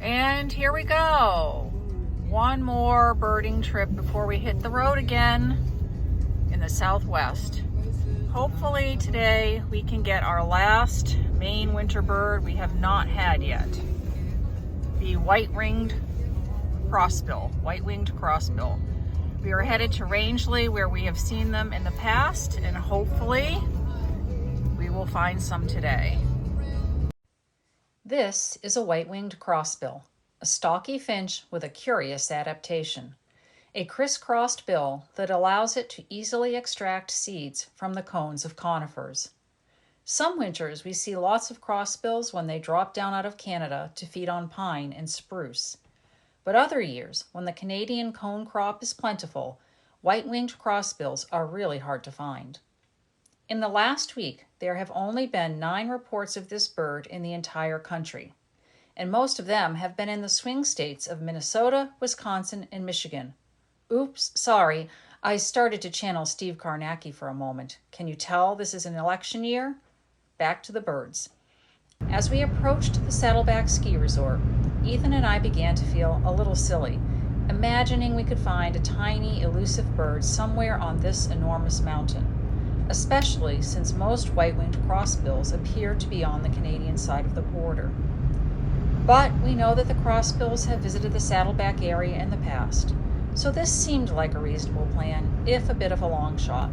And here we go. One more birding trip before we hit the road again in the Southwest. Hopefully today we can get our last Maine winter bird we have not had yet. The white-winged crossbill. We are headed to Rangeley where we have seen them in the past, and hopefully we will find some today. This is a white-winged crossbill, a stocky finch with a curious adaptation. A crisscrossed bill that allows it to easily extract seeds from the cones of conifers. Some winters we see lots of crossbills when they drop down out of Canada to feed on pine and spruce. But other years, when the Canadian cone crop is plentiful, white-winged crossbills are really hard to find. In the last week, there have only been 9 reports of this bird in the entire country, and most of them have been in the swing states of Minnesota, Wisconsin, and Michigan. Oops, sorry, I started to channel Steve Karnacki for a moment. Can you tell this is an election year? Back to the birds. As we approached the Saddleback ski resort, Ethan and I began to feel a little silly, imagining we could find a tiny, elusive bird somewhere on this enormous mountain, especially since most white-winged crossbills appear to be on the Canadian side of the border. But we know that the crossbills have visited the Saddleback area in the past, so this seemed like a reasonable plan, if a bit of a long shot.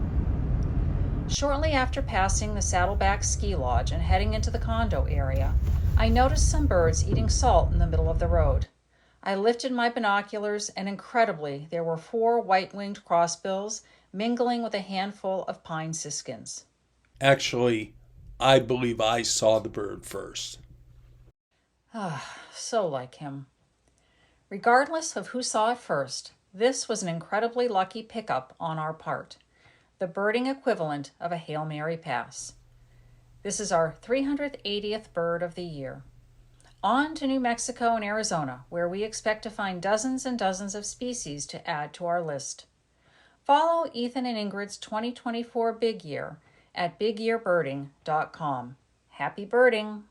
Shortly after passing the Saddleback ski lodge and heading into the condo area, I noticed some birds eating salt in the middle of the road. I lifted my binoculars, and incredibly, there were 4 white-winged crossbills mingling with a handful of pine siskins. Actually, I believe I saw the bird first. So like him. Regardless of who saw it first, this was an incredibly lucky pickup on our part, the birding equivalent of a Hail Mary pass. This is our 380th bird of the year. On to New Mexico and Arizona, where we expect to find dozens and dozens of species to add to our list. Follow Ethan and Ingrid's 2024 Big Year at bigyearbirding.com. Happy birding!